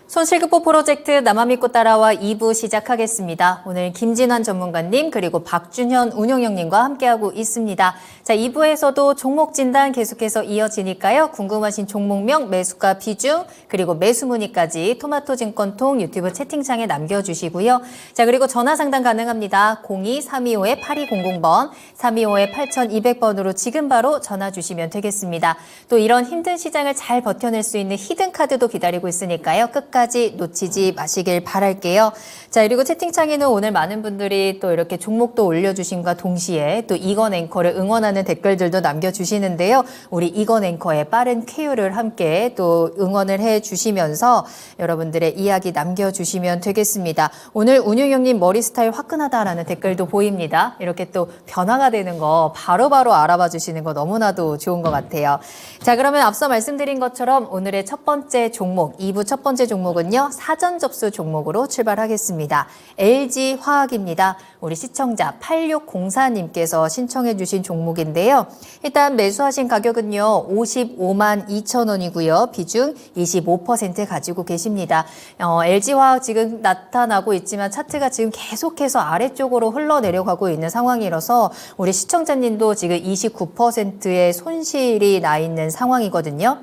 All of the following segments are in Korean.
손실극복 프로젝트 나만 믿고 따라와 2부 시작하겠습니다. 오늘 김진환 전문가님 그리고 박준현 운용형님과 함께하고 있습니다. 자, 2부에서도 종목 진단 계속해서 이어지니까요. 궁금하신 종목명, 매수가 비중, 그리고 매수 문의까지 토마토증권통 유튜브 채팅창에 남겨주시고요. 자, 그리고 전화 상담 가능합니다. 02-325-8200번, 325-8200번으로 지금 바로 전화 주시면 되겠습니다. 또 이런 힘든 시장을 잘 버텨낼 수 있는 히든카드도 기다리고 있으니까요. 끝까지 놓치지 마시길 바랄게요. 자, 그리고 채팅창에는 오늘 많은 분들이 또 이렇게 종목도 올려주신과 동시에 또 이건 앵커를 응원하는 댓글들도 남겨주시는데요. 우리 이건 앵커의 빠른 쾌유를 함께 또 응원을 해주시면서 여러분들의 이야기 남겨주시면 되겠습니다. 오늘 운용형님 머리 스타일 화끈하다라는 댓글도 보입니다. 이렇게 또 변화가 되는 거 바로바로 알아봐 주시는 거 너무나도 좋은 것 같아요. 자, 그러면 앞서 말씀드린 것처럼 오늘의 첫 번째 종목, 2부 첫 번째 종목은요. 사전 접수 종목으로 출발하겠습니다. LG화학입니다. 우리 시청자 8604님께서 신청해 주신 종목인데요. 일단 매수하신 가격은요. 55만 2천 원이고요. 비중 25% 가지고 계십니다. LG화학 지금 나타나고 있지만 차트가 지금 계속해서 아래쪽으로 흘러내려가고 있는 상황이라서 우리 시청자님도 지금 29%의 손실이 나 있는 상황이거든요.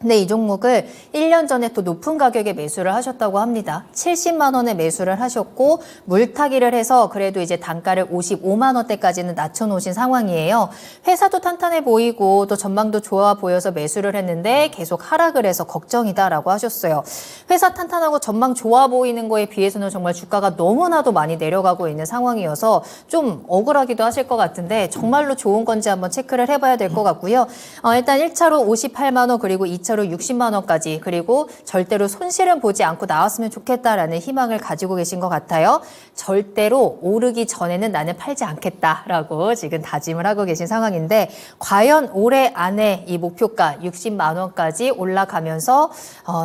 근데 이 종목을 1년 전에 또 높은 가격에 매수를 하셨다고 합니다. 70만 원에 매수를 하셨고 물타기를 해서 그래도 이제 단가를 55만 원대까지는 낮춰놓으신 상황이에요. 회사도 탄탄해 보이고 또 전망도 좋아 보여서 매수를 했는데 계속 하락을 해서 걱정이다라고 하셨어요. 회사 탄탄하고 전망 좋아 보이는 거에 비해서는 정말 주가가 너무나도 많이 내려가고 있는 상황이어서 좀 억울하기도 하실 것 같은데 정말로 좋은 건지 한번 체크를 해봐야 될 것 같고요. 일단 1차로 58만 원 그리고 2차로 60만 원까지 그리고 절대로 손실은 보지 않고 나왔으면 좋겠다라는 희망을 가지고 계신 것 같아요. 절대로 오르기 전에는 나는 팔지 않겠다라고 지금 다짐을 하고 계신 상황인데 과연 올해 안에 이 목표가 60만 원까지 올라가면서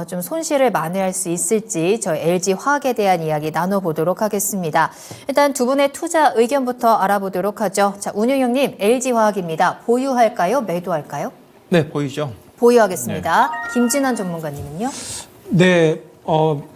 좀 손실을 만회할 수 있을지 저희 LG화학에 대한 이야기 나눠보도록 하겠습니다. 일단 두 분의 투자 의견부터 알아보도록 하죠. 자, 운용형님 LG화학입니다. 보유할까요? 매도할까요? 네, 보이죠. 보유하겠습니다. 네. 김진환 전문가님은요? 네,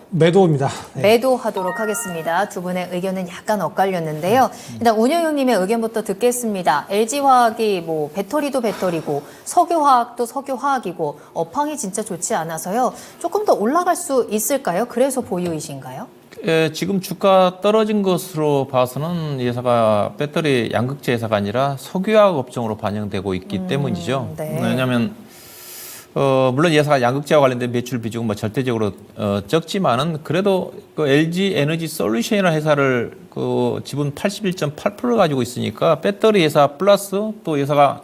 매도입니다. 네. 매도하도록 하겠습니다. 두 분의 의견은 약간 엇갈렸는데요. 일단 운영형님의 의견부터 듣겠습니다. LG화학이 뭐 배터리도 배터리고 석유화학도 석유화학이고 업황이 진짜 좋지 않아서요. 조금 더 올라갈 수 있을까요? 그래서 보유이신가요? 예, 지금 주가 떨어진 것으로 봐서는 이 회사가 배터리 양극재 회사가 아니라 석유화학 업종으로 반영되고 있기 때문이죠. 네. 왜냐하면 물론 이 회사가 양극재와 관련된 매출 비중은 뭐 절대적으로 적지만은 그래도 그 LG 에너지 솔루션이라는 회사를 그 지분 81.8% 가지고 있으니까 배터리 회사 플러스 또 회사가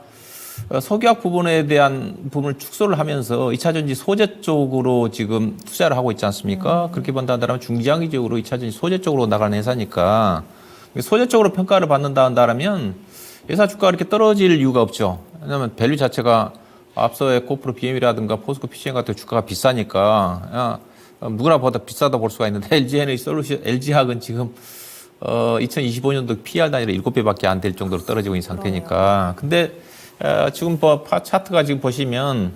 석유화학 부분에 대한 부분을 축소를 하면서 2차전지 소재 쪽으로 지금 투자를 하고 있지 않습니까? 그렇게 본다면 중장기적으로 2차전지 소재 쪽으로 나가는 회사니까 소재 쪽으로 평가를 받는다 한다면 회사 주가가 이렇게 떨어질 이유가 없죠. 왜냐하면 밸류 자체가 앞서의 고프로 BM이라든가 포스코 PCM 같은 주가가 비싸니까 누구나 보다 비싸다 볼 수가 있는데 LG 에너지 솔루션, LG화학은 지금 2025년도 PR 단위로 7배밖에 안 될 정도로 떨어지고 있는 상태니까. 근데 지금 차트가 지금 보시면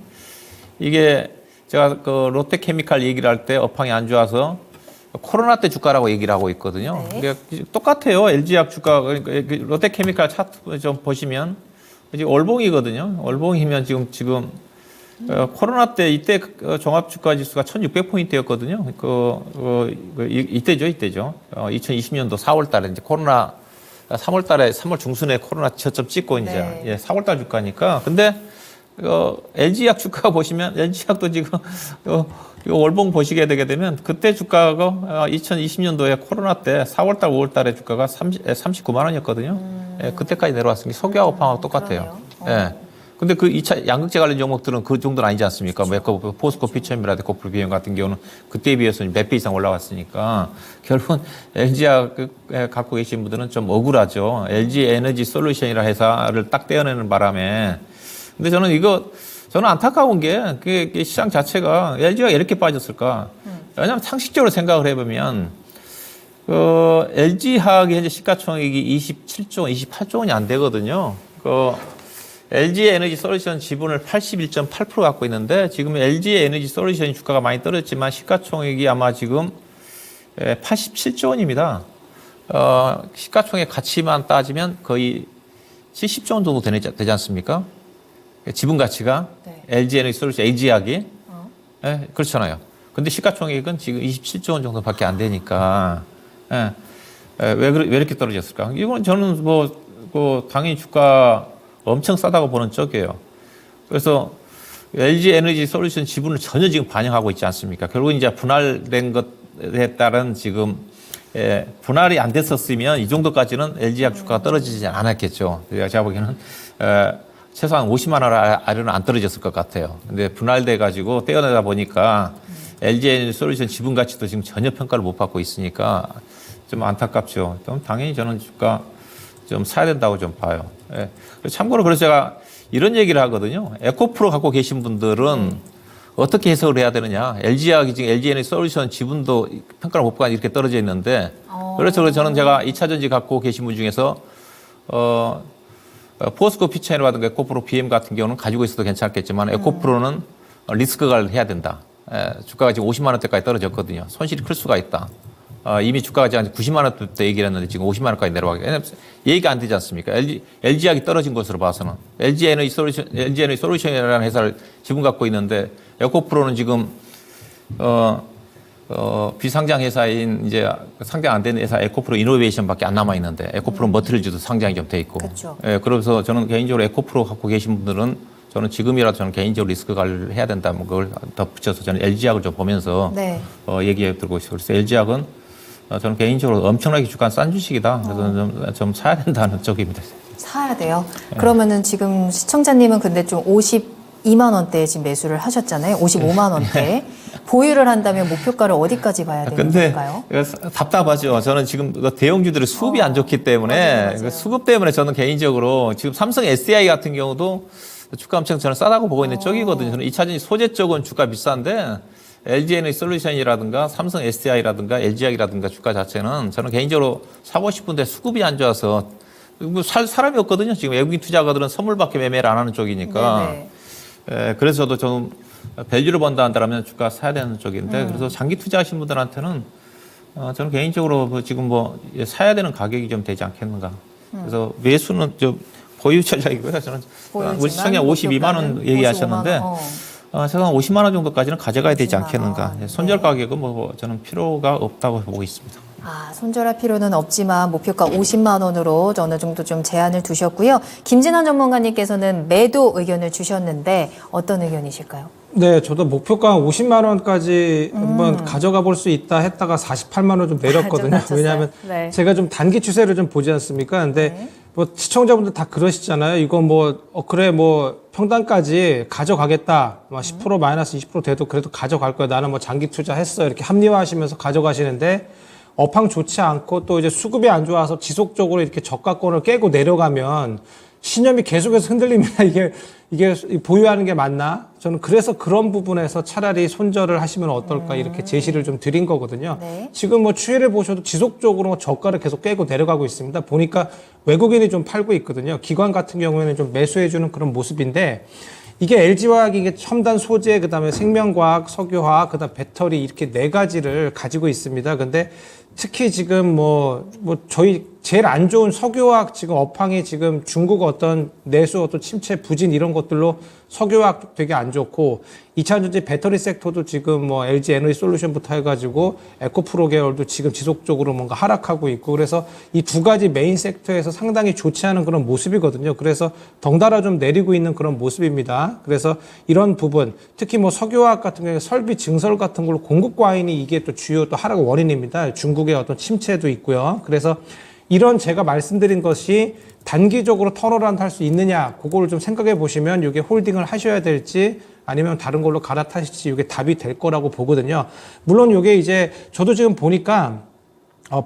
이게 제가 그 롯데케미칼 얘기를 할 때 업황이 안 좋아서 코로나 때 주가라고 얘기를 하고 있거든요. 네. 그러니까 똑같아요. LG화학 주가 그러니까 롯데케미칼 차트 좀 보시면 지금 월봉이거든요. 월봉이면 지금 코로나 때 이때 종합주가지수가 1,600포인트였거든요. 이때죠. 2020년도 4월달에 이제 코로나 3월달에 3월 중순에 코로나 저점 찍고 이제 네. 4월달 주가니까. 근데 LG화학 주가 보시면 LG화학도 지금 월봉 보시게 되게 되면 그때 주가가 2020년도에 코로나 때 4월달, 5월달에 주가가 39만 원이었거든요. 예, 그때까지 내려왔으니까 석유화학 업황하고 똑같아요. 예. 근데 그 2차 양극재 관련 종목들은 그 정도는 아니지 않습니까? 그렇죠. 포스코 피처엠이라든가 고프로 비엠 같은 경우는 그때에 비해서 몇 배 이상 올라왔으니까 결국은 LG화학 갖고 계신 분들은 좀 억울하죠. LG 에너지 솔루션이라 회사를 딱 떼어내는 바람에. 근데 저는 안타까운 게 시장 자체가 LG가 이렇게 빠졌을까? 왜냐하면 상식적으로 생각을 해보면 LG화학의 현재 시가총액이 27조 원, 28조 원이 안 되거든요. LG 에너지 솔루션 지분을 81.8% 갖고 있는데 지금 LG 에너지 솔루션 주가가 많이 떨어졌지만 시가총액이 아마 지금 87조 원입니다. 시가총액 가치만 따지면 거의 70조 원 정도 되지 않습니까? 지분 가치가 네. LG 에너지 솔루션 AG약이 네, 그렇잖아요. 근데 시가총액은 지금 27조 원 정도밖에 안 되니까 왜 이렇게 떨어졌을까? 이건 저는 당연히 주가 엄청 싸다고 보는 쪽이에요. 그래서 LG 에너지 솔루션 지분을 전혀 지금 반영하고 있지 않습니까? 결국 이제 분할된 것에 따른 지금 분할이 안 됐었으면 이 정도까지는 LG약 주가가 떨어지지 않았겠죠. 제가 보기에는 최소한 50만 원 아래는 안 떨어졌을 것 같아요. 근데 분할돼 가지고 떼어내다 보니까 LG 에너지 솔루션 지분 가치도 지금 전혀 평가를 못 받고 있으니까 좀 안타깝죠. 그럼 당연히 저는 주가 좀 사야 된다고 좀 봐요. 예. 참고로 그래서 제가 이런 얘기를 하거든요. 에코프로 갖고 계신 분들은 어떻게 해석을 해야 되느냐. LG약이 지금 LG 에너지 솔루션 지분도 평가를 못 받고 이렇게 떨어져 있는데 그래서 저는 제가 2차전지 갖고 계신 분 중에서 포스코 피처라든가 에코프로 BM 같은 경우는 가지고 있어도 괜찮겠지만 에코프로는 리스크가 해야 된다. 주가가 지금 50만 원대까지 떨어졌거든요. 손실이 클 수가 있다. 이미 주가가 지금 90만 원대 얘기를 했는데 지금 50만 원까지 내려가게. 왜냐면 얘기가 안 되지 않습니까? LG약이 떨어진 것으로 봐서는. LG 에너지 솔루션이라는 회사를 지분 갖고 있는데 에코프로는 지금 비상장 회사인 이제 상장 안 된 회사 에코프로 이노베이션밖에 안 남아 있는데 에코프로 머티리얼즈도 상장이 좀 돼 있고. 그렇죠. 예, 그래서 저는 개인적으로 에코프로 갖고 계신 분들은 저는 지금이라도 저는 개인적으로 리스크 관리를 해야 된다. 뭐 그걸 덧붙여서 저는 LG약을 좀 보면서 네. 얘기해 드리고 있어요. 그래서 LG약은 저는 개인적으로 엄청나게 주가 싼 주식이다. 그래서 좀 사야 된다는 쪽입니다. 사야 돼요. 그러면은 지금 시청자님은 근데 좀 52만 원대에 지금 매수를 하셨잖아요. 55만 원대. 보유를 한다면 목표가를 어디까지 봐야 되는 근데 걸까요? 답답하죠. 저는 지금 대형주들의 수급이 안 좋기 때문에 맞아요. 수급 때문에 저는 개인적으로 지금 삼성 SDI 같은 경우도 주가 엄청 저는 싸다고 보고 있는 쪽이거든요. 저는 2차전지 소재 쪽은 주가 비싼데 LG 에너지 솔루션이라든가 삼성 SDI라든가 LG약이라든가 주가 자체는 저는 개인적으로 사고 싶은데 수급이 안 좋아서 살 사람이 없거든요. 지금 외국인 투자가들은 선물밖에 매매를 안 하는 쪽이니까. 그래서 저도 좀 밸류를 본다 한다면 주가 사야 되는 쪽인데 그래서 장기 투자하신 분들한테는 저는 개인적으로 지금 사야 되는 가격이 좀 되지 않겠는가. 그래서 매수는 좀 보유 전략이고요. 저는 우리 시청자 52만 원 얘기하셨는데 최소한 50만 원 정도까지는 가져가야 되지 않겠는가. 손절 가격은 저는 필요가 없다고 보고 있습니다. 손절할 필요는 없지만 목표가 50만 원으로 어느 정도 좀 제한을 두셨고요. 김진환 전문가님께서는 매도 의견을 주셨는데 어떤 의견이실까요? 네, 저도 목표가 50만 원까지 한번 가져가 볼 수 있다 했다가 48만 원 좀 내렸거든요. 좀 왜냐하면 네. 제가 좀 단기 추세를 좀 보지 않습니까? 근데 시청자분들 다 그러시잖아요. 이거 그래 평단까지 가져가겠다. 10% 마이너스 20% 돼도 그래도 가져갈 거야. 나는 장기 투자했어. 이렇게 합리화하시면서 가져가시는데 업황 좋지 않고 또 이제 수급이 안 좋아서 지속적으로 이렇게 저가권을 깨고 내려가면 신념이 계속해서 흔들립니다. 이게 보유하는 게 맞나? 저는 그래서 그런 부분에서 차라리 손절을 하시면 어떨까 이렇게 제시를 좀 드린 거거든요. 네. 지금 추이를 보셔도 지속적으로 저가를 계속 깨고 내려가고 있습니다. 보니까 외국인이 좀 팔고 있거든요. 기관 같은 경우에는 좀 매수해주는 그런 모습인데 이게 LG화학이 이게 첨단 소재, 그다음에 생명과학, 석유화학, 그다음 배터리 이렇게 네 가지를 가지고 있습니다. 근데 특히 지금 저희 제일 안 좋은 석유화학 지금 업황이 지금 중국 어떤 내수 어떤 침체 부진 이런 것들로 석유화학 되게 안 좋고 2차전지 배터리 섹터도 지금 LG 에너지 솔루션부터 해가지고 에코프로 계열도 지금 지속적으로 뭔가 하락하고 있고 그래서 이 두 가지 메인 섹터에서 상당히 좋지 않은 그런 모습이거든요. 그래서 덩달아 좀 내리고 있는 그런 모습입니다. 그래서 이런 부분 특히 석유화학 같은 경우에 설비 증설 같은 걸로 공급 과잉이 이게 또 주요 또 하락 원인입니다. 중국의 어떤 침체도 있고요. 그래서 이런 제가 말씀드린 것이 단기적으로 턴어라운드 할 수 있느냐, 그거를 좀 생각해 보시면 이게 홀딩을 하셔야 될지 아니면 다른 걸로 갈아타실지 이게 답이 될 거라고 보거든요. 물론 이게 이제 저도 지금 보니까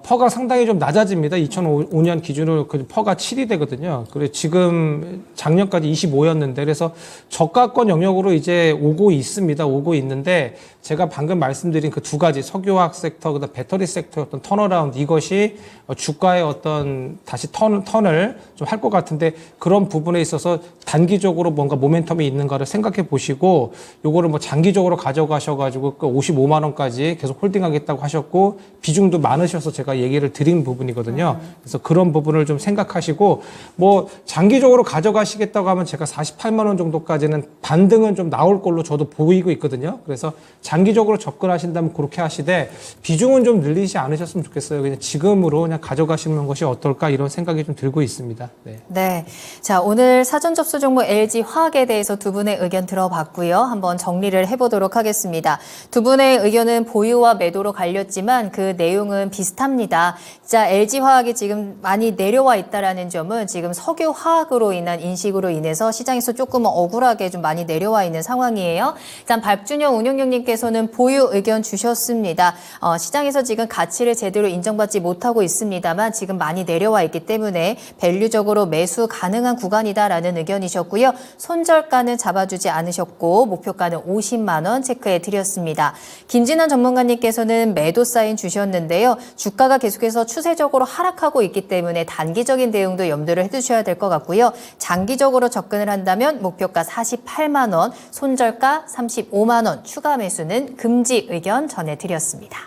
퍼가 상당히 좀 낮아집니다. 2005년 기준으로 그 퍼가 7이 되거든요. 그래 지금 작년까지 25였는데 그래서 저가권 영역으로 이제 오고 있습니다. 오고 있는데 제가 방금 말씀드린 그 두 가지 석유화학 섹터, 그다음 배터리 섹터의 어떤 턴어라운드 이것이 주가의 어떤 다시 턴을 좀 할 것 같은데 그런 부분에 있어서 단기적으로 뭔가 모멘텀이 있는가를 생각해 보시고 요거를 뭐 장기적으로 가져가셔가지고 그 55만 원까지 계속 홀딩하겠다고 하셨고 비중도 많으셔서 제가 얘기를 드린 부분이거든요. 그래서 그런 부분을 좀 생각하시고 뭐 장기적으로 가져가시겠다고 하면 제가 48만 원 정도까지는 반등은 좀 나올 걸로 저도 보이고 있거든요. 그래서 장기적으로 접근하신다면 그렇게 하시되 비중은 좀 늘리지 않으셨으면 좋겠어요. 그냥 지금으로 그냥 가져가시는 것이 어떨까 이런 생각이 좀 들고 있습니다. 네. 네. 자, 오늘 사전 접수 종목 LG 화학에 대해서 두 분의 의견 들어봤고요. 한번 정리를 해보도록 하겠습니다. 두 분의 의견은 보유와 매도로 갈렸지만 그 내용은 비슷합니다. 자, LG 화학이 지금 많이 내려와 있다라는 점은 지금 석유 화학으로 인한 인식으로 인해서 시장에서 조금 억울하게 좀 많이 내려와 있는 상황이에요. 일단 박준영 운용형님께서는 보유 의견 주셨습니다. 시장에서 지금 가치를 제대로 인정받지 못하고 있습니다만 지금 많이 내려와 있기 때문에 밸류적으로 매수 가능한 구간이다라는 의견이셨고요. 손절가는 잡아주지 않으셨고 목표가는 50만 원 체크해 드렸습니다. 김진환 전문가님께서는 매도 사인 주셨는데요. 주가가 계속해서 추세적으로 하락하고 있기 때문에 단기적인 대응도 염두를 해두셔야 될 것 같고요. 장기적으로 접근을 한다면 목표가 48만 원, 손절가 35만 원, 추가 매수는 금지 의견 전해드렸습니다.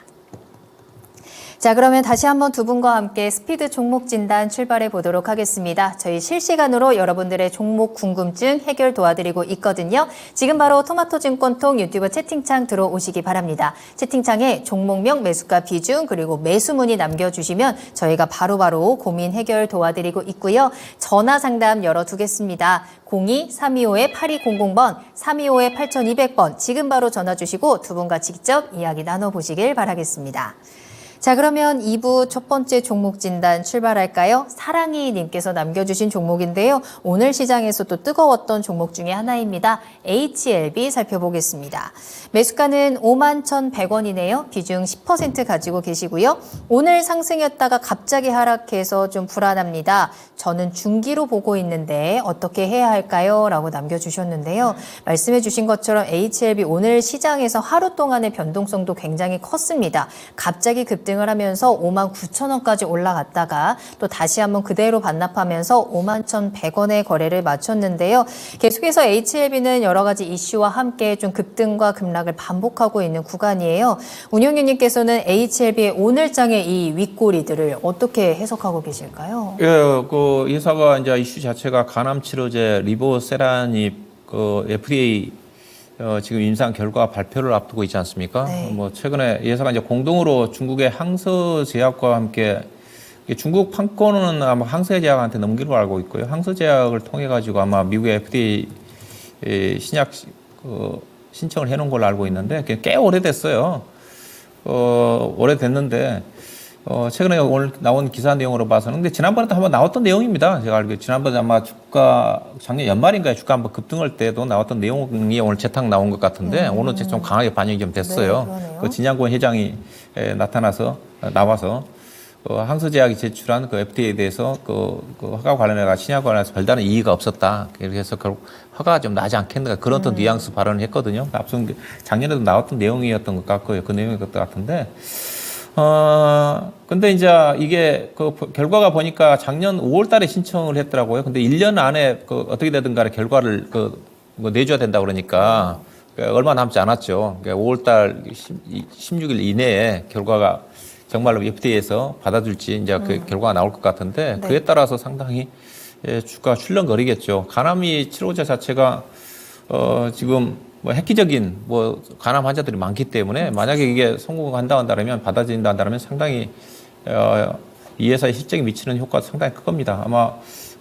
자, 그러면 다시 한번 두 분과 함께 스피드 종목 진단 출발해 보도록 하겠습니다. 저희 실시간으로 여러분들의 종목 궁금증 해결 도와드리고 있거든요. 지금 바로 토마토증권통 유튜브 채팅창 들어오시기 바랍니다. 채팅창에 종목명, 매수가 비중, 그리고 매수 문의 남겨주시면 저희가 바로바로 고민 해결 도와드리고 있고요. 전화 상담 열어두겠습니다. 02-325-8200번, 325-8200번 지금 바로 전화 주시고 두 분과 직접 이야기 나눠보시길 바라겠습니다. 자, 그러면 2부 첫 번째 종목 진단 출발할까요? 사랑이 님께서 남겨주신 종목인데요. 오늘 시장에서 또 뜨거웠던 종목 중에 하나입니다. HLB 살펴보겠습니다. 매수가는 51,100원이네요. 비중 10% 가지고 계시고요. 오늘 상승이었다가 갑자기 하락해서 좀 불안합니다. 저는 중기로 보고 있는데 어떻게 해야 할까요? 라고 남겨주셨는데요. 말씀해 주신 것처럼 HLB 오늘 시장에서 하루 동안의 변동성도 굉장히 컸습니다. 갑자기 급등을 하면서 59,000원까지 올라갔다가 또 다시 한번 그대로 반납하면서 51,100원의 거래를 마쳤는데요. 계속해서 HLB는 여러 가지 이슈와 함께 좀 급등과 급락을 반복하고 있는 구간이에요. 운용유님께서는 HLB의 오늘장의 이 윗꼬리들을 어떻게 해석하고 계실까요? 예, 그 회사가 이제 이슈 자체가 간암 치료제 리보세라닙 그 FDA 지금 임상 결과 발표를 앞두고 있지 않습니까? 네. 뭐 최근에 회사가 이제 공동으로 중국의 항서제약과 함께 중국 판권은 아마 항서제약한테 넘기로 알고 있고요. 항서제약을 통해 가지고 아마 미국의 FDA 신약 신청을 해놓은 걸로 알고 있는데 꽤 오래됐어요. 오래됐는데 최근에 오늘 나온 기사 내용으로 봐서는 근데 지난번에도 한번 나왔던 내용입니다. 제가 알기로 지난번에 아마 주가 작년 연말인가에 주가 한번 급등할 때도 나왔던 내용이 오늘 재탕 나온 것 같은데 오늘 좀 강하게 반영이 좀 됐어요. 네, 그 진양권 회장이 나와서 항서제약이 제출한 그 FDA에 대해서 그 허가 관련해서 신약 관련해서 별다른 이의가 없었다. 그래서 결국 허가가 좀 나지 않겠는가 그런 또 뉘앙스 발언을 했거든요. 앞서 작년에도 나왔던 내용이었던 것 같고요. 그 내용이었던 것 같은데. 근데 이제 이게 그 결과가 보니까 작년 5월 달에 신청을 했더라고요. 근데 1년 안에 그 어떻게 되든 간에 결과를 뭐 내줘야 된다 그러니까 얼마 남지 않았죠. 5월 달 16일 이내에 결과가 정말로 FDA에서 받아줄지 이제 그 결과가 나올 것 같은데 네. 그에 따라서 상당히 주가 출렁거리겠죠. 간암이 치료제 자체가 지금 뭐 획기적인 뭐 간암 환자들이 많기 때문에 만약에 이게 성공한다 한다면 받아들인다 한다면 상당히 이 회사의 실적에 미치는 효과가 상당히 클 겁니다. 아마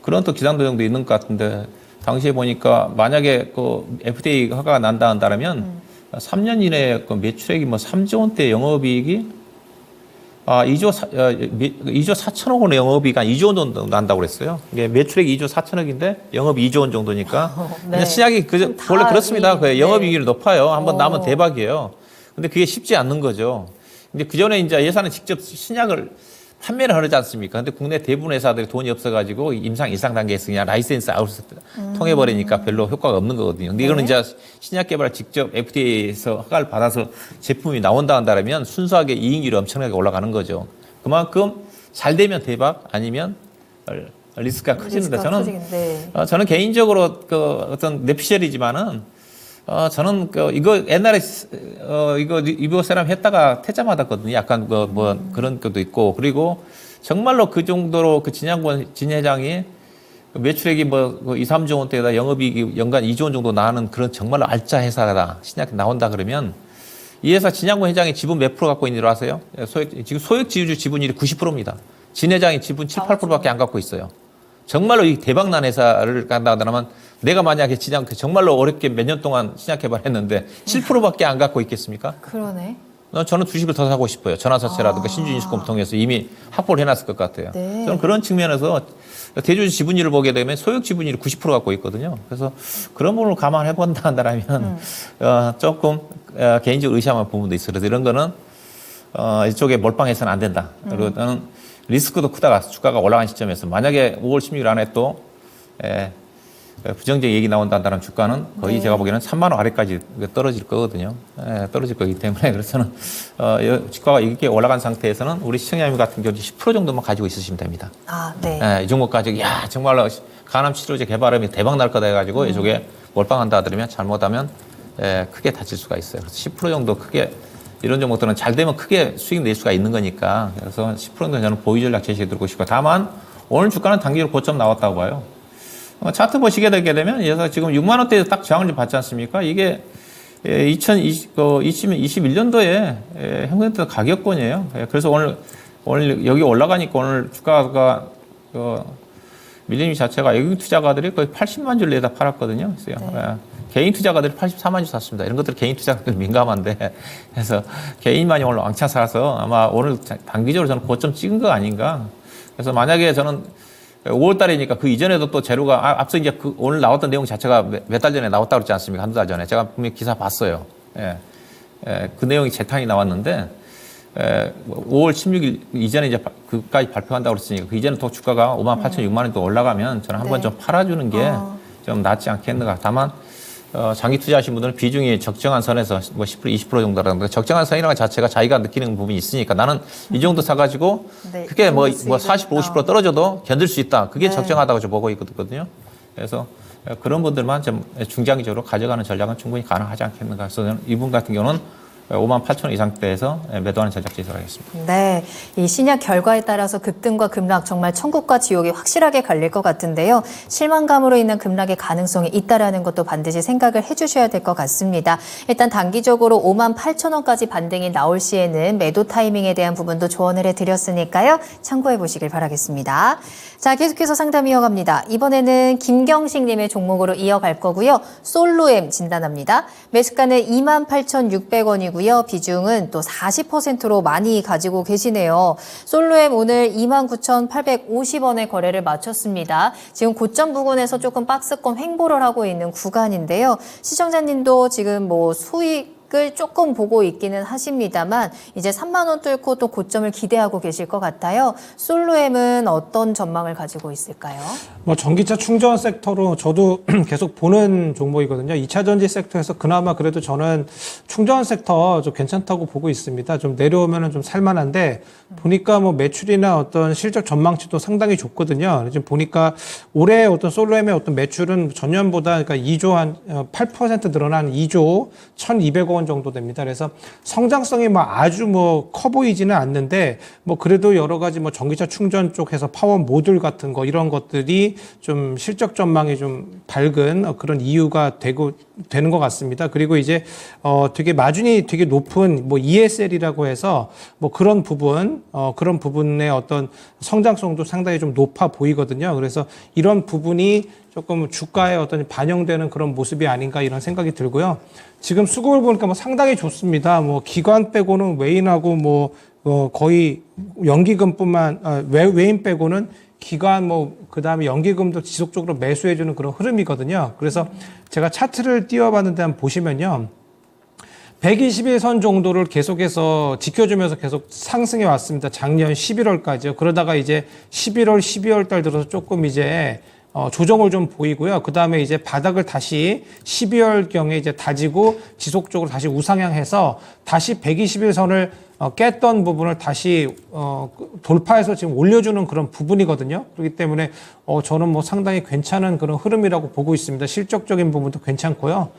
그런 또 기상 도정도 있는 것 같은데 당시에 보니까 만약에 그 FDA 허가가 난다 한다면 3년 이내에 그 매출액이 뭐 3조 원대 영업이익이 2조 4천억 원의 영업이익 한 2조 원 정도 난다고 그랬어요. 이게 매출액이 2조 4천억인데 영업이 2조 원 정도니까. 네. 신약이 원래 그렇습니다. 그 영업이익이 높아요. 한번 나면 대박이에요. 근데 그게 쉽지 않는 거죠. 근데 그 전에 이제 예산은 직접 신약을 판매를 하지 않습니까? 근데 국내 대부분 회사들이 돈이 없어가지고 일상 단계에서 그냥 라이센스 아웃 통해버리니까 별로 효과가 없는 거거든요. 근데 이거는 이제 신약 개발 직접 FDA에서 허가를 받아서 제품이 나온다 한다면 순수하게 이익률이 엄청나게 올라가는 거죠. 그만큼 잘 되면 대박, 아니면 리스크가 커지는데 저는 개인적으로 그 어떤 뇌피셜이지만은 저는 이거 옛날에 이거 이보세람 했다가 퇴짜 맞았거든요. 약간 뭐 그런 것도 있고, 그리고 정말로 그 정도로 그 진양권 진 회장이 매출액이 뭐 2, 3조 원대에다 영업이익이 연간 2조 원 정도 나는 그런 정말로 알짜 회사다 신약 나온다 그러면 이 회사 진양권 회장이 지분 몇 프로 갖고 있는 줄 아세요? 지금 소액 지주주 지분율이 90%입니다. 진 회장이 지분 7, 8%밖에 안 갖고 있어요. 정말로 이 대박난 회사를 간다 하더라면 내가 만약에 정말로 어렵게 몇 년 동안 신약 개발했는데 7%밖에 안 갖고 있겠습니까? 그러네. 저는 주식을 더 사고 싶어요. 전환사채라든가 신주인수권 통해서 이미 확보를 해놨을 것 같아요. 네. 저는 그런 측면에서 대주주 지분율을 보게 되면 소액 지분율이 90% 갖고 있거든요. 그래서 그런 부분을 감안해 본다 한다면 조금 개인적으로 의심하는 부분도 있어요. 그래서 이런 거는 이쪽에 몰빵해서는 안 된다. 그리고 저는 리스크도 크다가 주가가 올라간 시점에서 만약에 5월 16일 안에 또 부정적 얘기 나온다 한다면 주가는 거의 제가 보기에는 3만 원 아래까지 떨어질 거거든요. 떨어질 거기 때문에 그래서는 주가가 이렇게 올라간 상태에서는 우리 시청자님 같은 경우 10% 정도만 가지고 있으시면 됩니다. 네. 이 종목 가지고 정말로 간암 치료제 개발하면 대박 날 거다 해가지고 이쪽에 몰빵한다 하더라면 잘못하면 크게 다칠 수가 있어요. 그래서 10% 정도 크게 이런 종목들은 잘 되면 크게 수익 낼 수가 있는 거니까 그래서 10% 정도 저는 보유 전략 제시해 드리고 싶고, 다만 오늘 주가는 단기로 고점 나왔다고 봐요. 차트 보시게 되게 되면 그래서 지금 6만 원대에 딱 저항을 좀 받지 않습니까? 이게 2021년도에 형성됐던 가격권이에요. 그래서 오늘 여기 올라가니까 오늘 주가가 밀림 자체가 외국 투자가들이 거의 80만 줄 내다 팔았거든요. 그래서 개인 투자가들이 84만 주 샀습니다. 이런 것들 개인 투자가들 민감한데, 그래서 개인만이 오늘 왕창 사서 아마 오늘 단기적으로 저는 고점 찍은 거 아닌가. 그래서 만약에 저는 5월 달이니까 그 이전에도 또 재료가 앞서 이제 오늘 나왔던 내용 자체가 몇 달 전에 나왔다고 그랬지 않습니까? 한두 달 전에. 제가 분명히 기사 봤어요. 그 내용이 재탕이 나왔는데, 5월 16일 이전에 이제 그까지 발표한다고 그랬으니까 그 이전에 또 주가가 5만 8천, 6만 원 또 올라가면 저는 한번 좀 팔아주는 게 좀 낫지 않겠는가. 다만, 장기 투자하신 분들은 비중이 적정한 선에서 뭐 10%, 20% 정도라는데 적정한 선이라는 것 자체가 자기가 느끼는 부분이 있으니까 나는 이 정도 사가지고 그게 뭐 40, 50% 떨어져도 견딜 수 있다. 그게 적정하다고 저 보고 있거든요. 그래서 그런 분들만 좀 중장기적으로 가져가는 전략은 충분히 가능하지 않겠는가. 그래서 저는 이분 같은 경우는 5만 8천 원 이상대에서 매도하는 전략 제시를 하겠습니다. 네, 이 신약 결과에 따라서 급등과 급락 정말 천국과 지옥이 확실하게 갈릴 것 같은데요. 실망감으로 인한 급락의 가능성이 있다라는 것도 반드시 생각을 해주셔야 될 것 같습니다. 일단 단기적으로 5만 8천 원까지 반등이 나올 시에는 매도 타이밍에 대한 부분도 조언을 해드렸으니까요. 참고해 보시길 바라겠습니다. 자, 계속해서 상담 이어갑니다. 이번에는 김경식님의 종목으로 이어갈 거고요. 솔로엠 진단합니다. 매수가는 28,600원이고요. 비중은 또 40%로 많이 가지고 계시네요. 솔로엠 오늘 29,850원에 거래를 마쳤습니다. 지금 고점 부근에서 조금 박스권 횡보를 하고 있는 구간인데요. 시청자님도 지금 뭐 수익을 조금 보고 있기는 하십니다만 이제 3만 원 뚫고 또 고점을 기대하고 계실 것 같아요. 솔로엠은 어떤 전망을 가지고 있을까요? 뭐 전기차 충전 섹터로 저도 계속 보는 종목이거든요. 2차 전지 섹터에서 그나마 그래도 저는 충전 섹터 좀 괜찮다고 보고 있습니다. 좀 내려오면은 좀 살만한데 보니까 뭐 매출이나 어떤 실적 전망치도 상당히 좋거든요. 지금 보니까 올해 어떤 솔로엠의 어떤 매출은 전년보다 그러니까 2조 한 8% 늘어난 2조 1,200원 정도 됩니다. 그래서 성장성이 뭐 아주 뭐 커 보이지는 않는데 뭐 그래도 여러 가지 뭐 전기차 충전 쪽에서 파워 모듈 같은 거 이런 것들이 좀 실적 전망이 좀 밝은 그런 이유가 되는 것 같습니다. 그리고 이제 되게 마진이 되게 높은 뭐 ESL이라고 해서 뭐 그런 부분의 어떤 성장성도 상당히 좀 높아 보이거든요. 그래서 이런 부분이 조금 주가에 어떤 반영되는 그런 모습이 아닌가 이런 생각이 들고요. 지금 수급을 보니까 뭐 상당히 좋습니다. 뭐 기관 빼고는 외인하고 뭐 거의 연기금뿐만 외인 빼고는 기관 그다음에 연기금도 지속적으로 매수해주는 그런 흐름이거든요. 그래서 제가 차트를 띄워봤는데 한번 보시면요. 121선 정도를 계속해서 지켜주면서 계속 상승해 왔습니다. 작년 11월까지요. 그러다가 이제 11월, 12월 달 들어서 조금 이제 조정을 좀 보이고요. 그 다음에 이제 바닥을 다시 12월경에 이제 다지고 지속적으로 다시 우상향해서 다시 121선을 깼던 부분을 다시 돌파해서 지금 올려주는 그런 부분이거든요. 그렇기 때문에 저는 뭐 상당히 괜찮은 그런 흐름이라고 보고 있습니다. 실적적인 부분도 괜찮고요.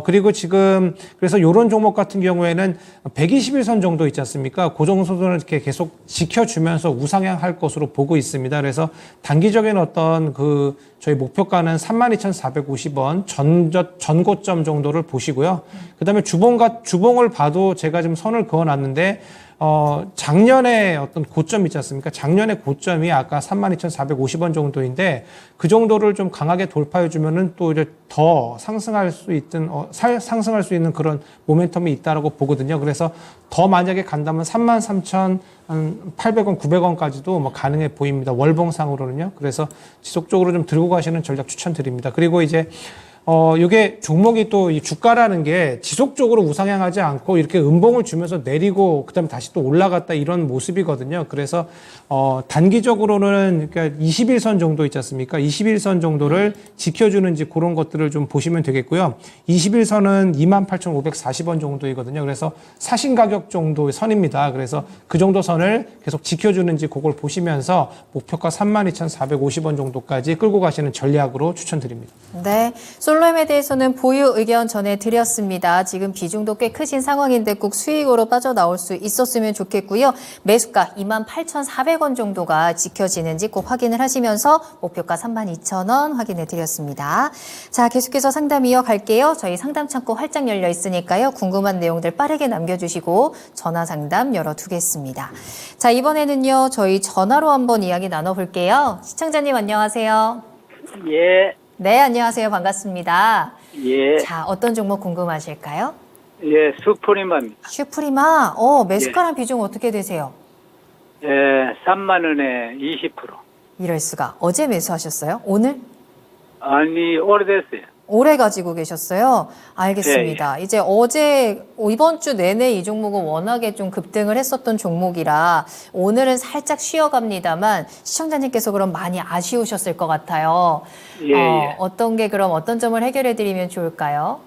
그리고 지금 그래서 이런 종목 같은 경우에는 121선 정도 있지 않습니까? 고정선을 이렇게 계속 지켜주면서 우상향할 것으로 보고 있습니다. 그래서 단기적인 어떤 그 저희 목표가는 32,450원 전고점 정도를 보시고요. 그다음에 주봉을 봐도 제가 지금 선을 그어놨는데 작년에 어떤 고점 있지 않습니까? 작년에 고점이 아까 32,450원 정도인데 그 정도를 좀 강하게 돌파해주면은 또 이제 더 상승할 수 있는 그런 모멘텀이 있다라고 보거든요. 그래서 더 만약에 간다면 33,800원, 900원까지도 뭐 가능해 보입니다. 월봉상으로는요. 그래서 지속적으로 좀 들고 가시는 전략 추천드립니다. 그리고 이제 이게 종목이 또 이 주가라는 게 지속적으로 우상향하지 않고 이렇게 음봉을 주면서 내리고 그다음에 다시 또 올라갔다 이런 모습이거든요. 그래서 단기적으로는 그러니까 21선 정도 있지 않습니까? 21선 정도를 지켜주는지 그런 것들을 좀 보시면 되겠고요. 21선은 28,540원 정도이거든요. 그래서 사신 가격 정도의 선입니다. 그래서 그 정도 선을 계속 지켜주는지 그걸 보시면서 목표가 32,450원 정도까지 끌고 가시는 전략으로 추천드립니다. 네, 솔로엠에 대해서는 보유 의견 전해드렸습니다. 지금 비중도 꽤 크신 상황인데 꼭 수익으로 빠져나올 수 있었으면 좋겠고요. 매수가 28,400원 정도가 지켜지는지 꼭 확인을 하시면서 목표가 32,000원 확인해드렸습니다. 자, 계속해서 상담 이어갈게요. 저희 상담 창구 활짝 열려 있으니까요. 궁금한 내용들 빠르게 남겨주시고 전화 상담 열어두겠습니다. 자, 이번에는요. 저희 전화로 한번 이야기 나눠볼게요. 시청자님 안녕하세요. 예, 네, 안녕하세요. 반갑습니다. 예, 자, 어떤 종목 궁금하실까요? 예, 수프리마입니다. 슈프리마, 매수가랑 비중 어떻게 되세요? 예, 3만 원에 20%. 이럴 수가. 어제 매수하셨어요? 오늘? 아니, 오래됐어요. 오래 가지고 계셨어요? 알겠습니다. 이제 이번 주 내내 이 종목은 워낙에 좀 급등을 했었던 종목이라 오늘은 살짝 쉬어갑니다만 시청자님께서 그럼 많이 아쉬우셨을 것 같아요. 예, 예. 어떤 점을 해결해 드리면 좋을까요?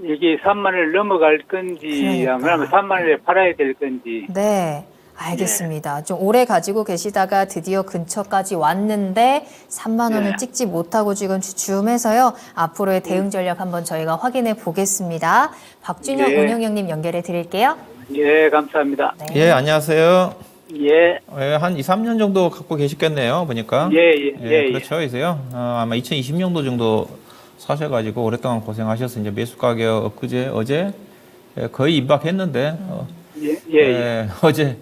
이게 3만 원을 넘어갈 건지, 그러니까. 아니면 3만 원에 팔아야 될 건지. 네. 알겠습니다. 좀 오래 가지고 계시다가 드디어 근처까지 왔는데 3만 원을 네. 찍지 못하고 지금 주춤해서요. 앞으로의 대응 전략 한번 저희가 확인해 보겠습니다. 박준영 네. 운영형님 연결해 드릴게요. 예, 감사합니다. 네. 예, 안녕하세요. 예, 한 2, 3년 정도 갖고 계셨겠네요, 보니까. 예. 그렇죠, 이세요. 아마 2020년도 정도 사셔가지고 오랫동안 고생하셔서 이제 매수 가격 어제 거의 임박했는데, 예. 어제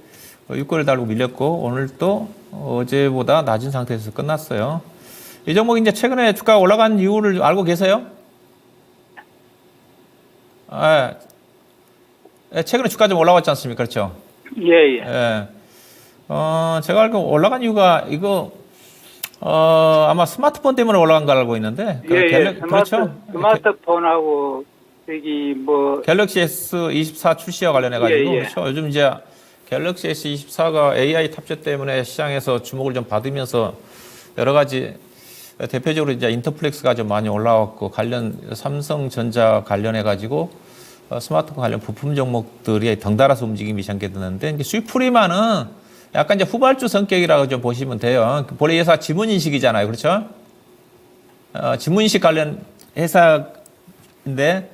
6개월 달고 밀렸고, 오늘 또 어제보다 낮은 상태에서 끝났어요. 이 종목 이제 최근에 주가가 올라간 이유를 알고 계세요? 최근에 주가 좀 올라왔지 않습니까? 그렇죠? 예. 제가 알고 올라간 이유가 아마 스마트폰 때문에 올라간 걸 알고 있는데. 그렇죠? 스마트폰하고, 갤럭시 S24 출시와 관련해가지고. 예. 그렇죠. 요즘 이제 갤럭시 S24가 AI 탑재 때문에 시장에서 주목을 좀 받으면서 여러 가지 대표적으로 이제 인터플렉스가 좀 많이 올라왔고 삼성전자 관련해가지고 스마트폰 관련 부품 종목들이 덩달아서 움직임이 시작되는데 슈프리마는 약간 이제 후발주 성격이라고 좀 보시면 돼요. 본래 회사 지문인식이잖아요. 그렇죠? 지문인식 관련 회사인데,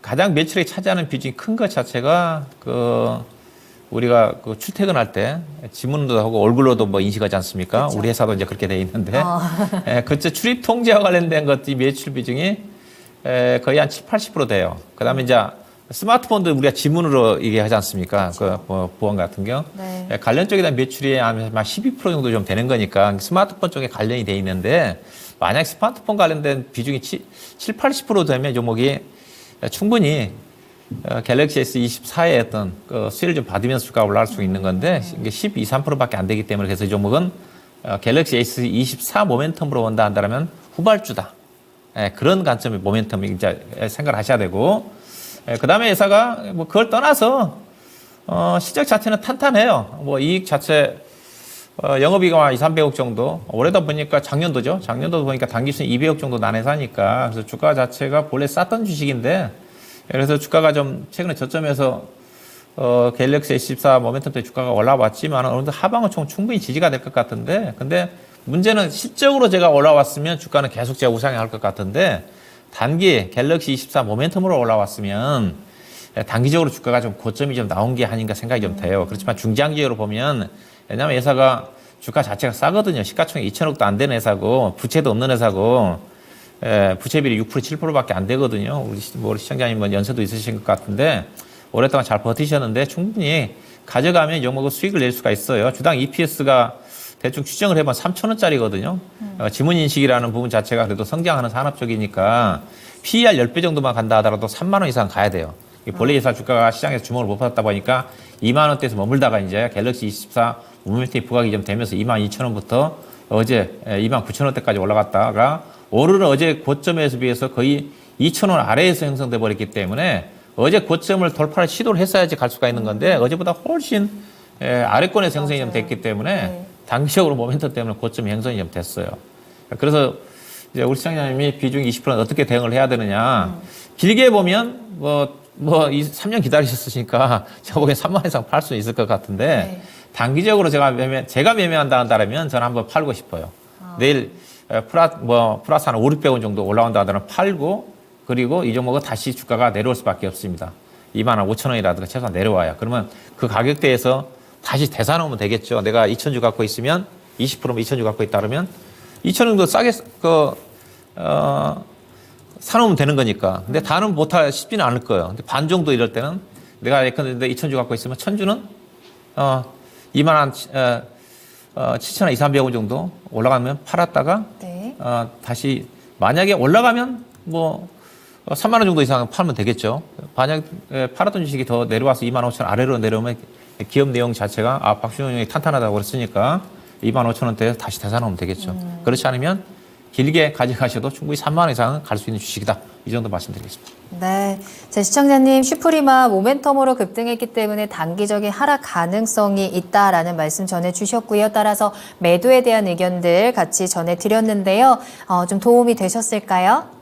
가장 매출액이 차지하는 비중이 큰 것 자체가 우리가 출퇴근할 때 지문도 하고 얼굴로도 뭐 인식하지 않습니까? 그쵸. 우리 회사도 이제 그렇게 돼 있는데, 그때 출입 통제와 관련된 것들이 매출 비중이 거의 한 70-80% 돼요. 그 다음에 이제 스마트폰도 우리가 지문으로 이게 하지 않습니까? 보안 같은 경우. 네. 관련 쪽에 대한 매출이 아마 12% 정도 좀 되는 거니까 스마트폰 쪽에 관련이 돼 있는데, 만약 스마트폰 관련된 비중이 70-80% 되면 종목이 충분히 갤럭시 S24의 어떤 수혜를 좀 받으면서 주가가 올라갈 수 있는 건데, 이게 12-13%밖에 안 되기 때문에, 그래서 이 종목은 갤럭시 S24 모멘텀으로 본다 한다면 후발주다. 그런 관점의 모멘텀 이제 생각을 하셔야 되고, 그다음에 회사가 뭐 그걸 떠나서 실적 자체는 탄탄해요. 뭐 이익 자체 영업이익 한 2, 300억 정도. 올해도 보니까 작년도죠. 작년도 보니까 당기순 200억 정도 난 회사니까. 그래서 주가 자체가 본래 쌌던 주식인데, 그래서 주가가 좀 최근에 저점에서 갤럭시 S24 모멘텀 때문에 주가가 올라왔지만 어느 정도 하방은 충분히 지지가 될 것 같은데, 근데 문제는 실적으로 제가 올라왔으면 주가는 계속 제가 우상향할 것 같은데, 단기 갤럭시 24 모멘텀으로 올라왔으면 단기적으로 주가가 좀 고점이 좀 나온 게 아닌가 생각이 좀 돼요. 그렇지만 중장기적으로 보면, 왜냐하면 회사가 주가 자체가 싸거든요. 시가총액 2천억도 안 되는 회사고 부채도 없는 회사고 부채비율이 6% 7%밖에 안 되거든요. 우리 시청자님 뭐 연세도 있으신 것 같은데 오랫동안 잘 버티셨는데 충분히 가져가면 이 종목은 수익을 낼 수가 있어요. 주당 EPS가 대충 추정을 해보면 3,000원짜리거든요. 지문인식이라는 부분 자체가 그래도 성장하는 산업 쪽이니까 PER 10배 정도만 간다 하더라도 3만 원 이상 가야 돼요. 본래 회사 주가가 시장에서 주목을 못 받았다 보니까 2만 원대에서 머물다가 이제 갤럭시 24 모멘텀이 부각이 좀 되면서 2만 2천 원부터 어제 2만 9천 원대까지 올라갔다가 오늘은 어제 고점에서 비해서 거의 2천 원 아래에서 형성돼 버렸기 때문에 어제 고점을 돌파를 시도를 했어야지 갈 수가 있는 건데 어제보다 훨씬 아래권에서 형성이 좀 됐기 때문에 단기적으로 모멘텀 때문에 고점 형성이 좀 됐어요. 그래서 이제 우리 시청자님이 비중 20%는 어떻게 대응을 해야 되느냐. 길게 보면 뭐 3년 기다리셨으니까 제가 보기엔 3만 원 이상 팔 수 있을 것 같은데 단기적으로 제가 매매한다 한다면 저는 한번 팔고 싶어요. 내일 플러스 한 5, 600원 정도 올라온다 하더라도 팔고 그리고 이 종목은 다시 주가가 내려올 수밖에 없습니다. 2만 원 5천 원이라든가 최소한 내려와요. 그러면 그 가격대에서 다시 대사놓으면 되겠죠. 내가 2천주 갖고 있으면 20%면 2천주 갖고 있다 그러면 2천 정도 싸게 사놓으면 되는 거니까. 근데 다는 못할 쉽지는 않을 거예요. 근데 반 정도 이럴 때는 내가 예컨대 2천주 갖고 있으면 1,000주는 2만 한 7,000원 2, 300원 정도 올라가면 팔았다가 다시 만약에 올라가면 뭐 3만 원 정도 이상 팔면 되겠죠. 만약 팔았던 주식이 더 내려와서 2만 5천 원 아래로 내려오면 기업 내용 자체가 박준영 형이 탄탄하다고 그랬으니까 2만 5천 원대에 다시 대사놓으면 되겠죠. 그렇지 않으면 길게 가져가셔도 충분히 3만 원 이상은 갈 수 있는 주식이다. 이 정도 말씀드리겠습니다. 네. 자, 시청자님, 슈프리마 모멘텀으로 급등했기 때문에 단기적인 하락 가능성이 있다라는 말씀 전해주셨고요. 따라서 매도에 대한 의견들 같이 전해드렸는데요. 좀 도움이 되셨을까요?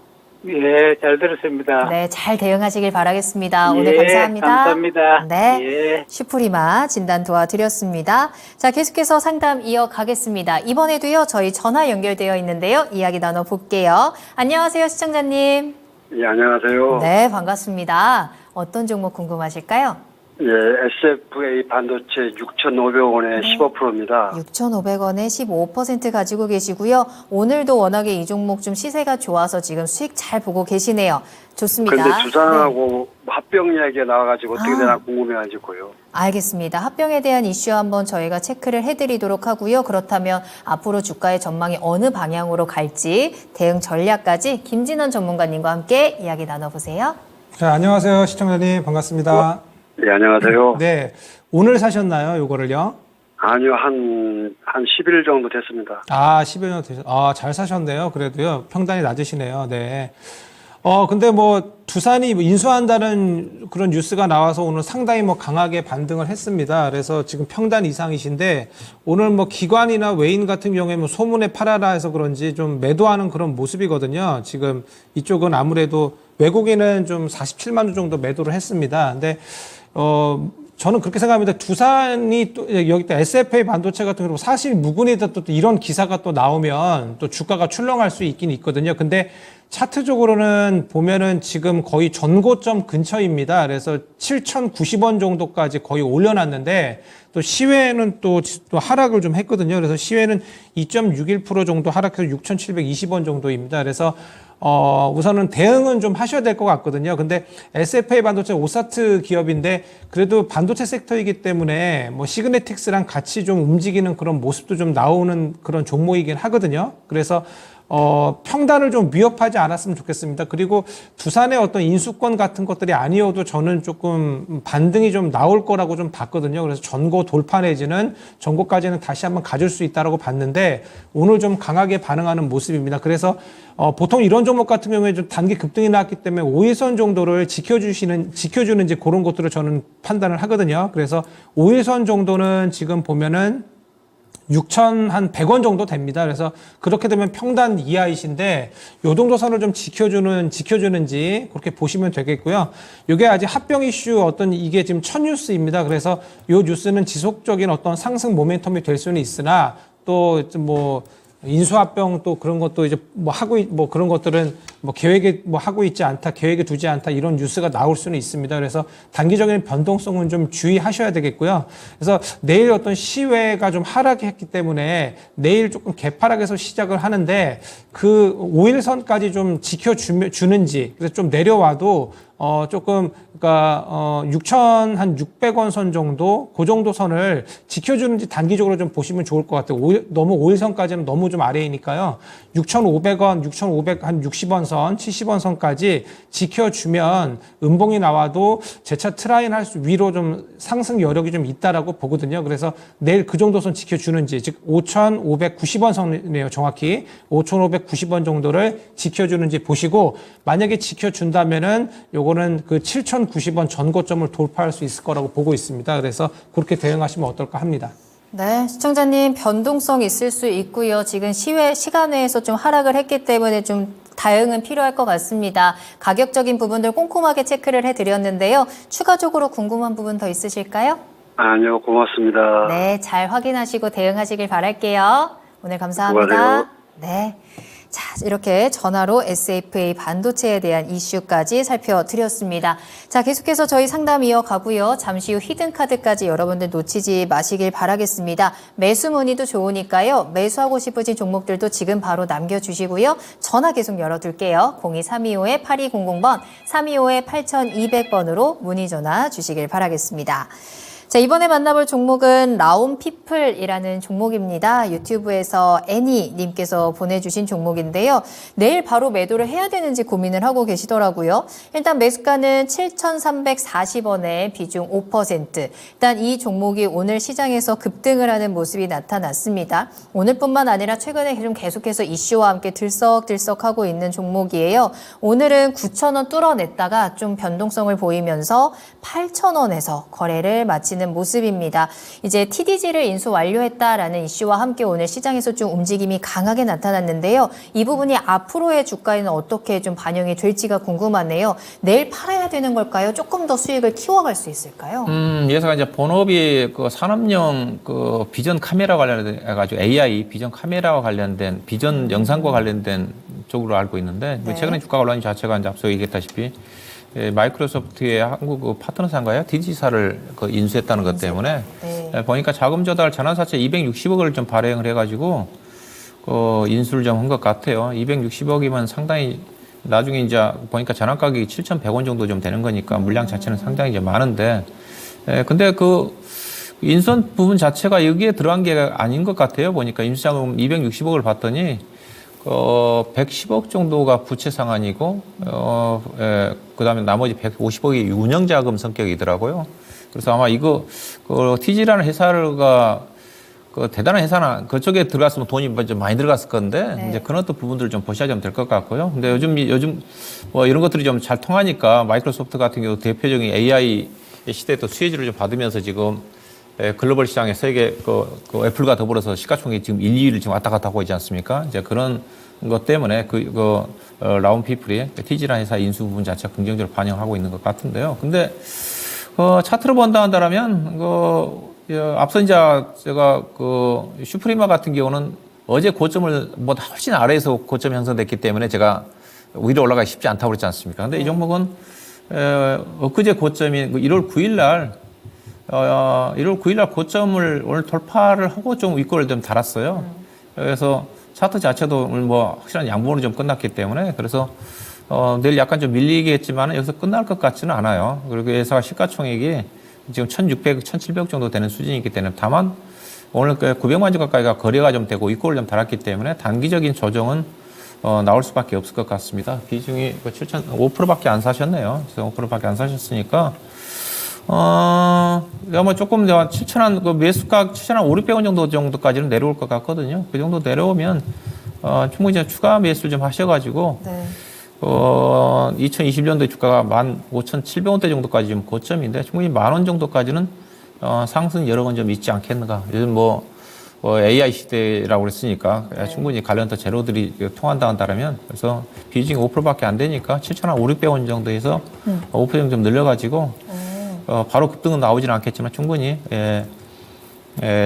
예, 잘 들었습니다. 네, 잘 대응하시길 바라겠습니다. 오늘 예, 감사합니다. 감사합니다. 네, 예. 슈프리마 진단 도와드렸습니다. 자, 계속해서 상담 이어가겠습니다. 이번에도요, 저희 전화 연결되어 있는데요. 이야기 나눠볼게요. 안녕하세요, 시청자님. 예, 안녕하세요. 네, 반갑습니다. 어떤 종목 궁금하실까요? 예, SFA 반도체 6,500원에 15%입니다. 6,500원에 15% 가지고 계시고요. 오늘도 워낙에 이 종목 좀 시세가 좋아서 지금 수익 잘 보고 계시네요. 좋습니다. 그런데 두산하고 합병 이야기가 나와가지고 어떻게 되나 궁금해가지고요. 알겠습니다. 합병에 대한 이슈 한번 저희가 체크를 해드리도록 하고요. 그렇다면 앞으로 주가의 전망이 어느 방향으로 갈지 대응 전략까지 김진원 전문가님과 함께 이야기 나눠보세요. 네, 안녕하세요, 시청자님. 반갑습니다. 예, 안녕하세요. 네. 오늘 사셨나요, 요거를요? 아니요, 한 10일 정도 됐습니다. 10여 년 잘 사셨네요. 그래도요. 평단이 낮으시네요. 네. 근데 뭐 두산이 인수한다는 그런 뉴스가 나와서 오늘 상당히 뭐 강하게 반등을 했습니다. 그래서 지금 평단 이상이신데 오늘 뭐 기관이나 외인 같은 경우에 뭐 소문에 팔아라 해서 그런지 좀 매도하는 그런 모습이거든요. 지금 이쪽은 아무래도 외국인은 좀 47만 원 정도 매도를 했습니다. 근데 저는 그렇게 생각합니다. 두산이 또 여기 또 SFA 반도체 같은 경우 사실 무근이다 또 이런 기사가 또 나오면 또 주가가 출렁할 수 있긴 있거든요. 근데 차트적으로는 보면은 지금 거의 전고점 근처입니다. 그래서 7,090원 정도까지 거의 올려놨는데 또 시외는 또 하락을 좀 했거든요. 그래서 시외는 2.61% 정도 하락해서 6,720원 정도입니다. 그래서 우선은 대응은 좀 하셔야 될 것 같거든요. 근데 SFA 반도체 오사트 기업인데 그래도 반도체 섹터이기 때문에 뭐 시그네틱스랑 같이 좀 움직이는 그런 모습도 좀 나오는 그런 종목이긴 하거든요. 그래서 평단을 좀 위협하지 않았으면 좋겠습니다. 그리고 두산의 어떤 인수권 같은 것들이 아니어도 저는 조금 반등이 좀 나올 거라고 좀 봤거든요. 그래서 전고 돌파 내지는 전고까지는 다시 한번 가줄 수 있다라고 봤는데 오늘 좀 강하게 반응하는 모습입니다. 그래서 보통 이런 종목 같은 경우에 좀 단기 급등이 나왔기 때문에 5일선 정도를 지켜주는지 그런 것들을 저는 판단을 하거든요. 그래서 5일선 정도는 지금 보면은 6,100원 정도 됩니다. 그래서 그렇게 되면 평단 이하이신데 요 정도 선을 좀 지켜주는지 그렇게 보시면 되겠고요. 이게 아직 합병 이슈 어떤 이게 지금 첫 뉴스입니다. 그래서 요 뉴스는 지속적인 어떤 상승 모멘텀이 될 수는 있으나 또 뭐 인수합병 또 그런 것도 이제 뭐 그런 것들은 뭐 계획에 뭐 하고 있지 않다, 계획에 두지 않다 이런 뉴스가 나올 수는 있습니다. 그래서 단기적인 변동성은 좀 주의하셔야 되겠고요. 그래서 내일 어떤 시외가 좀 하락했기 때문에 내일 조금 개파락에서 시작을 하는데 그 5일선까지 좀 지켜주는지 그래서 좀 내려와도 조금, 그러니까, 6,600원 선 정도, 그 정도 선을 지켜주는지 단기적으로 좀 보시면 좋을 것 같아요. 너무 5일선까지는 너무 좀 아래이니까요. 6,500원, 6,560원 선, 70원 선까지 지켜주면 음봉이 나와도 재차 트라인 할 수, 위로 좀 상승 여력이 좀 있다라고 보거든요. 그래서 내일 그 정도 선 지켜주는지, 즉, 5,590원 선이네요. 정확히. 5,590원 정도를 지켜주는지 보시고, 만약에 지켜준다면은 요거는 그 7,090원 전고점을 돌파할 수 있을 거라고 보고 있습니다. 그래서 그렇게 대응하시면 어떨까 합니다. 네, 시청자님 변동성 있을 수 있고요. 지금 시간외에서 좀 하락을 했기 때문에 좀 대응은 필요할 것 같습니다. 가격적인 부분들 꼼꼼하게 체크를 해드렸는데요. 추가적으로 궁금한 부분 더 있으실까요? 아니요, 고맙습니다. 네, 잘 확인하시고 대응하시길 바랄게요. 오늘 감사합니다. 수고하세요. 네. 자, 이렇게 전화로 SFA 반도체에 대한 이슈까지 살펴드렸습니다. 자, 계속해서 저희 상담 이어가고요. 잠시 후 히든카드까지 여러분들 놓치지 마시길 바라겠습니다. 매수 문의도 좋으니까요. 매수하고 싶으신 종목들도 지금 바로 남겨주시고요. 전화 계속 열어둘게요. 02-325-8200번, 325-8200번으로 문의 전화 주시길 바라겠습니다. 자, 이번에 만나볼 종목은 라온피플이라는 종목입니다. 유튜브에서 애니님께서 보내주신 종목인데요. 내일 바로 매도를 해야 되는지 고민을 하고 계시더라고요. 일단 매수가는 7,340원에 비중 5%. 일단 이 종목이 오늘 시장에서 급등을 하는 모습이 나타났습니다. 오늘뿐만 아니라 최근에 좀 계속해서 이슈와 함께 들썩들썩하고 있는 종목이에요. 오늘은 9,000원 뚫어냈다가 좀 변동성을 보이면서 8,000원에서 거래를 마치는 모습입니다. 이제 TDG를 인수 완료했다라는 이슈와 함께 오늘 시장에서 좀 움직임이 강하게 나타났는데요. 이 부분이 앞으로의 주가에는 어떻게 좀 반영이 될지가 궁금하네요. 내일 팔아야 되는 걸까요? 조금 더 수익을 키워갈 수 있을까요? 예사가 이제 본업이 그 산업용 그 비전 카메라 관련해가지고 AI 비전 카메라와 관련된 비전 영상과 관련된 쪽으로 알고 있는데 네. 최근에 주가 올라온 자체가 이제 앞서 얘기했다시피 마이크로소프트의 한국 파트너사인가요? 디지사를 인수했다는 것 때문에 네. 보니까 자금 조달 전환사채 260억을 좀 발행을 해가지고 인수를 좀 한 것 같아요. 260억이면 상당히 나중에 이제 보니까 전환 가격이 7,100원 정도 좀 되는 거니까 물량 자체는 상당히 이제 많은데 근데 그 인수한 부분 자체가 여기에 들어간 게 아닌 것 같아요. 보니까 인수자금 260억을 봤더니 110억 정도가 부채 상환이고, 그 다음에 나머지 150억이 운영자금 성격이더라고요. 그래서 아마 이거, TG라는 회사가, 대단한 회사나, 그쪽에 들어갔으면 돈이 좀 많이 들어갔을 건데, 네. 이제 그런 어떤 부분들을 좀 보셔야 될 것 같고요. 근데 요즘 뭐 이런 것들이 좀 잘 통하니까 마이크로소프트 같은 경우 대표적인 AI 시대에 또 수혜주를 좀 받으면서 지금 글로벌 시장에 세계 애플과 더불어서 시가총액이 지금 1, 2위를 지금 왔다 갔다 하고 있지 않습니까? 이제 그런 것 때문에 라온피플이 TG라는 회사 인수 부분 자체가 긍정적으로 반영하고 있는 것 같은데요. 근데 차트로 본다 한다면 앞서 이제 제가 슈프리마 같은 경우는 어제 고점을 뭐 훨씬 아래에서 고점 형성됐기 때문에 제가 위로 올라가기 쉽지 않다고 그랬지 않습니까? 근데 이 종목은 엊그제 고점인 1월 9일 날 1월 9일 날 고점을 오늘 돌파를 하고 좀 윗골을 좀 달았어요. 그래서 차트 자체도 오늘 뭐 확실한 양봉으로 좀 끝났기 때문에 그래서 내일 약간 좀 밀리겠지만 여기서 끝날 것 같지는 않아요. 그리고 회사 시가총액이 지금 1,600, 1,700 정도 되는 수준이기 때문에 다만 오늘 900만 주 가까이가 거래가 좀 되고 윗골을 좀 달았기 때문에 단기적인 조정은 나올 수밖에 없을 것 같습니다. 비중이 5%밖에 안 사셨네요. 그래서 5%밖에 안 사셨으니까 아마 조금 7,000원 그 매수가 7,500원 정도까지는 내려올 것 같거든요. 그 정도 내려오면 충분히 이제 추가 매수 좀 하셔가지고 네. 2020년도에 주가가 15,700원대 정도까지 좀 고점인데 충분히 10,000원 정도까지는 상승 여러 번 좀 있지 않겠는가. 요즘 AI 시대라고 그랬으니까 충분히 관련된 재료들이 통한다면 그래서 비중이 5%밖에 안 되니까 7,500원 정도에서 5% 정도 좀 늘려가지고 바로 급등은 나오지는 않겠지만 충분히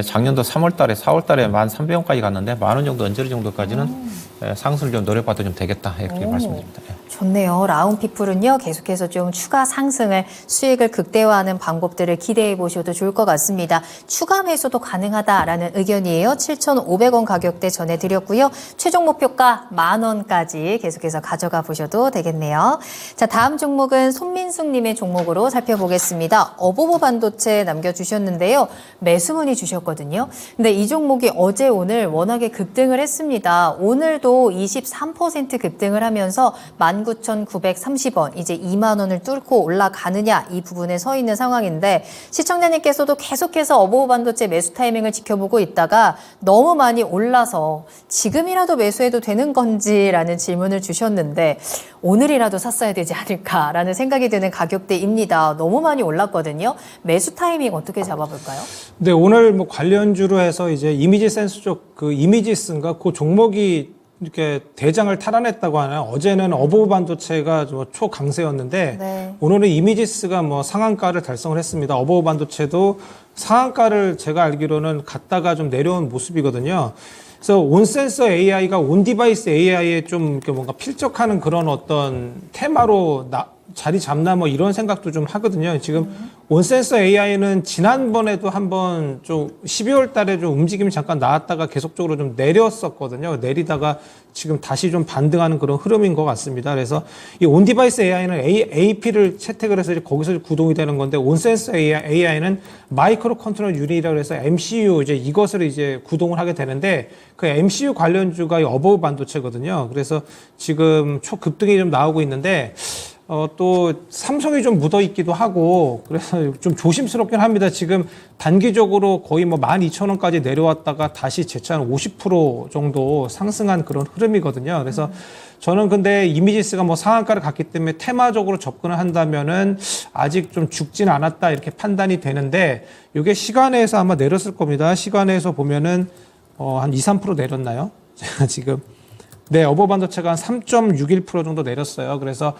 작년도 3월달에 4월달에 1,300원까지 갔는데 10,000원 정도 언저리 정도까지는 상승을 좀 노려봐도 좀 되겠다 이렇게 말씀드립니다. 좋네요. 라운피플은요, 계속해서 좀 추가 상승을, 수익을 극대화하는 방법들을 기대해 보셔도 좋을 것 같습니다. 추가 매수도 가능하다라는 의견이에요. 7,500원 가격대 전해드렸고요. 최종 목표가 10,000원까지 계속해서 가져가 보셔도 되겠네요. 자, 다음 종목은 손민숙님의 종목으로 살펴보겠습니다. 어보보 반도체 남겨주셨는데요. 매수문의 주셨거든요. 근데 이 종목이 어제 오늘 워낙에 급등을 했습니다. 오늘도 23% 급등을 하면서 19,930원, 이제 2만 원을 뚫고 올라가느냐 이 부분에 서 있는 상황인데 시청자님께서도 계속해서 어보보 반도체 매수 타이밍을 지켜보고 있다가 너무 많이 올라서 지금이라도 매수해도 되는 건지라는 질문을 주셨는데 오늘이라도 샀어야 되지 않을까라는 생각이 드는 가격대입니다. 너무 많이 올랐거든요. 매수 타이밍 어떻게 잡아볼까요? 네, 오늘 뭐 관련주로 해서 이제 이미지 센스 쪽 그 이미지스인가 그 종목이 이렇게 대장을 탈환했다고 하나요? 어제는 어보보 반도체가 초강세였는데 네. 오늘은 이미지스가 뭐 상한가를 달성을 했습니다. 어보보 반도체도 상한가를 제가 알기로는 갔다가 좀 내려온 모습이거든요. 그래서 온센서 AI가 온디바이스 AI에 좀 이렇게 뭔가 필적하는 그런 어떤 테마로 자리 잡나 뭐 이런 생각도 좀 하거든요. 지금 온센서 AI는 지난번에도 한번 좀 12월 달에 좀 움직임이 잠깐 나왔다가 계속적으로 좀 내렸었거든요. 내리다가 지금 다시 좀 반등하는 그런 흐름인 것 같습니다. 그래서 이 온디바이스 AI는 AP를 채택을 해서 이제 거기서 구동이 되는 건데 온센서 AI는 마이크로 컨트롤 유닛이라고 해서 MCU 이제 이것을 이제 구동을 하게 되는데 그 MCU 관련주가 이 어보보 반도체거든요. 그래서 지금 초급등이 좀 나오고 있는데 또 삼성이 좀 묻어 있기도 하고 그래서 좀 조심스럽긴 합니다. 지금 단기적으로 거의 뭐 12,000원까지 내려왔다가 다시 재차 한 50% 정도 상승한 그런 흐름이거든요. 그래서 저는 근데 이미지스가 뭐 상한가를 갔기 때문에 테마적으로 접근을 한다면은 아직 좀 죽진 않았다 이렇게 판단이 되는데 이게 시간에서 아마 내렸을 겁니다. 시간에서 보면은 한 2, 3% 내렸나요? 제가 지금 네, 어보보 반도체가 한 3.61% 정도 내렸어요. 그래서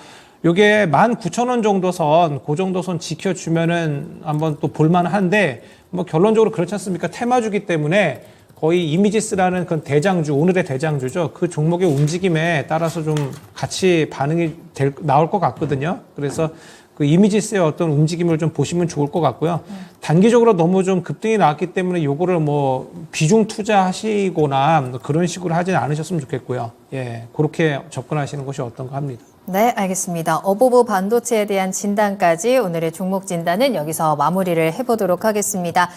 요게 19,000원 정도 선, 그 정도 선 지켜주면은 한번 또 볼만한데, 뭐 결론적으로 그렇지 않습니까? 테마주기 때문에 거의 이미지스라는 그런 대장주, 오늘의 대장주죠. 그 종목의 움직임에 따라서 좀 같이 반응이 나올 것 같거든요. 그래서 그 이미지스의 어떤 움직임을 좀 보시면 좋을 것 같고요. 단기적으로 너무 좀 급등이 나왔기 때문에 요거를 뭐 비중 투자하시거나 그런 식으로 하진 않으셨으면 좋겠고요. 예, 그렇게 접근하시는 것이 어떤가 합니다. 네, 알겠습니다. 어보보 반도체에 대한 진단까지 오늘의 종목 진단은 여기서 마무리를 해보도록 하겠습니다.